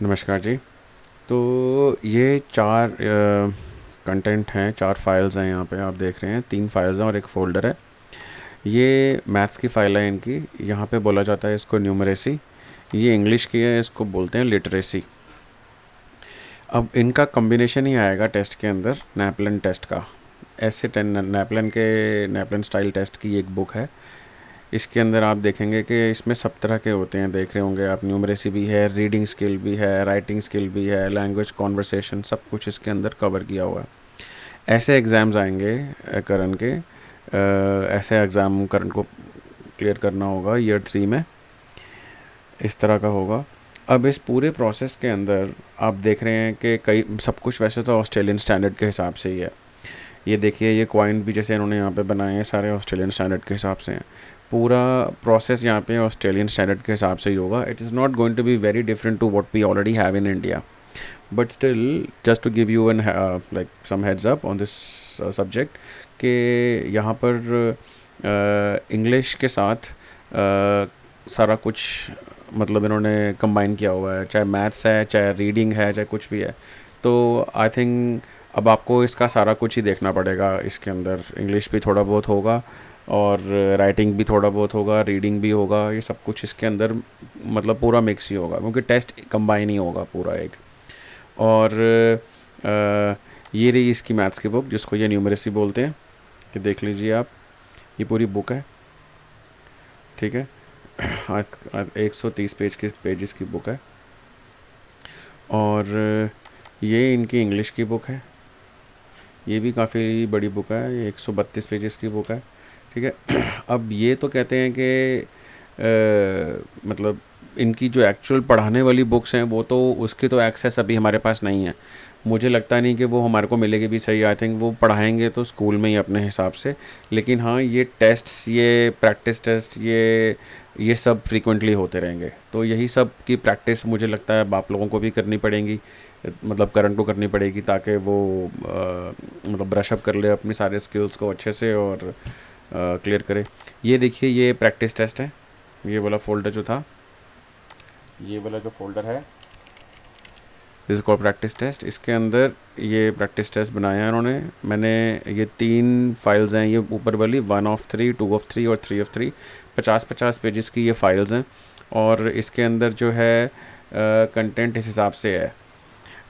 नमस्कार जी। तो ये 4 कंटेंट हैं, 4 फाइल्स हैं यहाँ पे आप देख रहे हैं। 3 फाइल्स हैं और एक फ़ोल्डर है। ये मैथ्स की फ़ाइल है इनकी। यहाँ पे बोला जाता है इसको न्यूमरेसी। ये इंग्लिश की है, इसको बोलते हैं लिटरेसी। अब इनका कॉम्बिनेशन ही आएगा टेस्ट के अंदर, नैपलन टेस्ट का। ऐसे नैपलन स्टाइल टेस्ट की एक बुक है। इसके अंदर आप देखेंगे कि इसमें सब तरह के होते हैं, देख रहे होंगे आप। न्यूमरेसी भी है, रीडिंग स्किल भी है, राइटिंग स्किल भी है, लैंग्वेज कॉन्वर्सेशन, सब कुछ इसके अंदर कवर किया हुआ है। ऐसे एग्ज़ाम्स आएंगे करण के। ऐसे एग्ज़ाम करण को क्लियर करना होगा ईयर 3 में। इस तरह का होगा। अब इस पूरे प्रोसेस के अंदर आप देख रहे हैं कि कई सब कुछ वैसे तो ऑस्ट्रेलियन स्टैंडर्ड के हिसाब से ही है। ये देखिए, ये कॉइन भी जैसे इन्होंने यहाँ पे बनाए हैं सारे ऑस्ट्रेलियन स्टैंडर्ड के हिसाब से हैं। पूरा प्रोसेस यहाँ पे ऑस्ट्रेलियन स्टैंडर्ड के हिसाब से ही होगा। It is not going to be very different to what we already have in India, but still just to give you an like some heads up on this subject कि यहाँ पर English के साथ सारा कुछ मतलब इन्होंने कंबाइन किया हुआ है, चाहे मैथ्स है, चाहे रीडिंग है, चाहे कुछ भी है। तो आई थिंक अब आपको इसका सारा कुछ ही देखना पड़ेगा। इसके अंदर इंग्लिश भी थोड़ा बहुत होगा और राइटिंग भी थोड़ा बहुत होगा, रीडिंग भी होगा। ये सब कुछ इसके अंदर मतलब पूरा मिक्स ही होगा, क्योंकि टेस्ट कंबाइन ही होगा पूरा एक। और ये रही इसकी मैथ्स की बुक, जिसको ये न्यूमरेसी बोलते हैं। ये देख लीजिए आप, ये पूरी बुक है, ठीक है। 130 पेजेस की बुक है। और ये इनकी इंग्लिश की बुक है। ये भी काफ़ी बड़ी बुक है, ये 132 पेजेस की बुक है, ठीक है। अब ये तो कहते हैं कि मतलब इनकी जो एक्चुअल पढ़ाने वाली बुक्स हैं वो तो उसकी तो एक्सेस अभी हमारे पास नहीं है। मुझे लगता नहीं कि वो हमारे को मिलेगी भी। सही, आई थिंक वो पढ़ाएंगे तो स्कूल में ही अपने हिसाब से। लेकिन हाँ, ये टेस्ट्स, ये प्रैक्टिस टेस्ट, ये सब फ्रीक्वेंटली होते रहेंगे। तो यही सब की प्रैक्टिस मुझे लगता है अब आप लोगों को भी करनी पड़ेगी, मतलब करंट को करनी पड़ेगी, ताकि वो मतलब ब्रशअप कर ले अपनी सारे स्किल्स को अच्छे से और क्लियर करे। ये देखिए, ये प्रैक्टिस टेस्ट है। ये वाला फोल्डर जो था, ये वाला जो फोल्डर है, दिस कॉल्ड प्रैक्टिस टेस्ट। इसके अंदर ये प्रैक्टिस टेस्ट बनाया है इन्होंने। मैंने ये 3 फाइल्स हैं, ये ऊपर वाली 1 of 3, 2 of 3 और 3 of 3, 50-50 पेजेस की ये फाइल्स हैं। और इसके अंदर जो है कंटेंट इस हिसाब से है।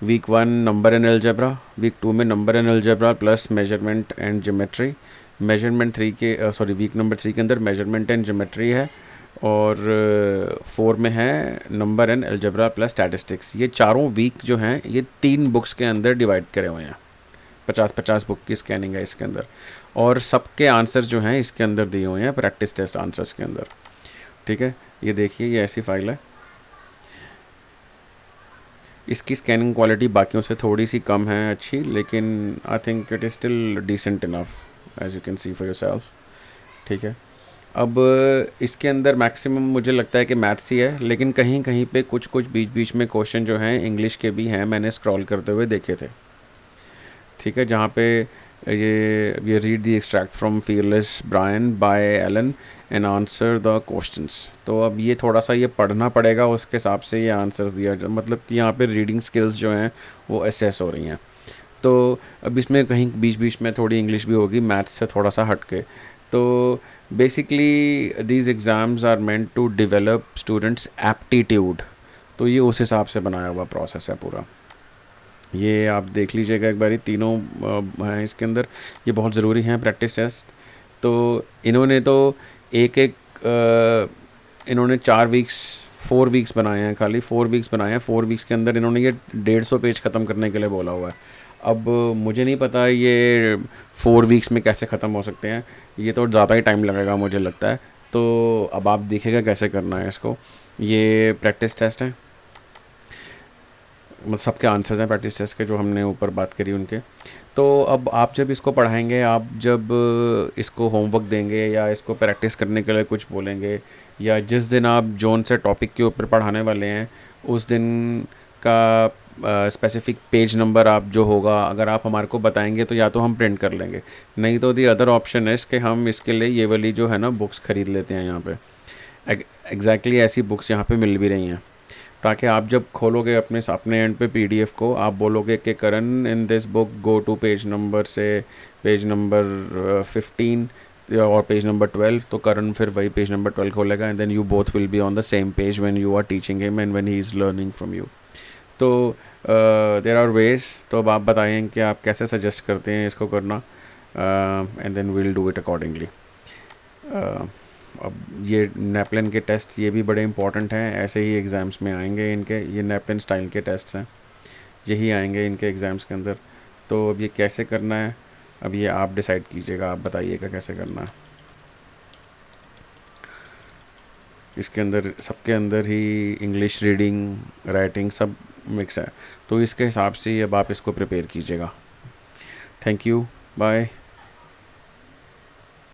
Week 1 number and algebra, week 2 में number and algebra plus measurement and geometry. Measurement 3 के सॉरी वीक नंबर 3 के अंदर मेजरमेंट एंड ज्योमेट्री है। और 4 में है number and algebra plus statistics. ये चारों वीक जो हैं ये 3 बुक्स के अंदर डिवाइड करे हुए हैं। 50-50 बुक की स्कैनिंग है इसके अंदर। और सबके आंसर्स जो हैं इसके अंदर दिए हुए हैं प्रैक्टिस टेस्ट आंसर्स के अंदर, ठीक है। ये देखिए, ये ऐसी फाइल है। इसकी स्कैनिंग क्वालिटी बाकियों से थोड़ी सी कम है अच्छी, लेकिन I think it is still decent enough as you can see for yourself, ठीक है। अब इसके अंदर मैक्सिमम मुझे लगता है कि मैथ्स ही है, लेकिन कहीं कहीं पे कुछ कुछ बीच बीच में क्वेश्चन जो हैं इंग्लिश के भी हैं, मैंने स्क्रॉल करते हुए देखे थे, ठीक है। जहाँ पे ये read the extract from Fearless Brian by Allen and answer the questions. तो अब ये थोड़ा सा ये पढ़ना पड़ेगा, उसके हिसाब से ये आंसर्स दिया जाए। मतलब कि यहाँ पे रीडिंग स्किल्स जो हैं वो असेस हो रही हैं। तो अब इसमें कहीं बीच बीच में थोड़ी इंग्लिश भी होगी मैथ्स से थोड़ा सा हट के। तो basically these exams are meant to develop students aptitude. तो ये उस हिसाब से बनाया हुआ प्रोसेस है पूरा। ये आप देख लीजिएगा एक बारी, तीनों हैं इसके अंदर। ये बहुत ज़रूरी हैं प्रैक्टिस टेस्ट। तो इन्होंने तो एक एक इन्होंने 4 वीक्स बनाए हैं, खाली 4 वीक्स बनाए हैं। 4 वीक्स के अंदर इन्होंने ये 150 पेज ख़त्म करने के लिए बोला हुआ है। अब मुझे नहीं पता ये 4 वीक्स में कैसे ख़त्म हो सकते हैं, ये तो ज़्यादा ही टाइम लगेगा मुझे लगता है। तो अब आप देखिएगा कैसे करना है इसको। ये प्रैक्टिस टेस्ट है, मतलब सबके आंसर्स हैं प्रैक्टिस टेस्ट के जो हमने ऊपर बात करी उनके। तो अब आप जब इसको पढ़ाएंगे, आप जब इसको होमवर्क देंगे या इसको प्रैक्टिस करने के लिए कुछ बोलेंगे, या जिस दिन आप जोन से टॉपिक के ऊपर पढ़ाने वाले हैं उस दिन का स्पेसिफिक पेज नंबर आप जो होगा, अगर आप हमारे को बताएंगे तो या तो हम प्रिंट कर लेंगे, नहीं तो दी अदर ऑप्शन है कि हम इसके लिए ये वाली जो है ना बुक्स ख़रीद लेते हैं। यहाँ पे एग्जैक्टली ऐसी बुक्स यहाँ पे मिल भी रही हैं। ताकि आप जब खोलोगे अपने एंड पे पीडीएफ को, आप बोलोगे कि Karan in this book go to page number से पेज नंबर 15 और पेज नंबर 12, तो करण फिर वही पेज नंबर 12 खोलेगा and then you both will be on the same page when you are teaching him and when he is learning from you. तो there are veg, तो अब आप बताएं कि आप कैसे सजेस्ट करते हैं इसको करना, and then we'll do it accordingly. अब ये नेपलिन के टेस्ट ये भी बड़े इंपॉर्टेंट हैं, ऐसे ही एग्ज़ाम्स में आएंगे इनके, ये नेपलिन स्टाइल के टेस्ट्स हैं, यही आएंगे इनके एग्ज़ाम्स के अंदर। तो अब ये कैसे करना है, अब ये आप डिसाइड कीजिएगा, आप बताइएगा कैसे करना है। इसके अंदर सबके अंदर ही इंग्लिश रीडिंग राइटिंग सब मिक्स है, तो इसके हिसाब से अब आप इसको प्रिपेयर कीजिएगा। Thank you, bye.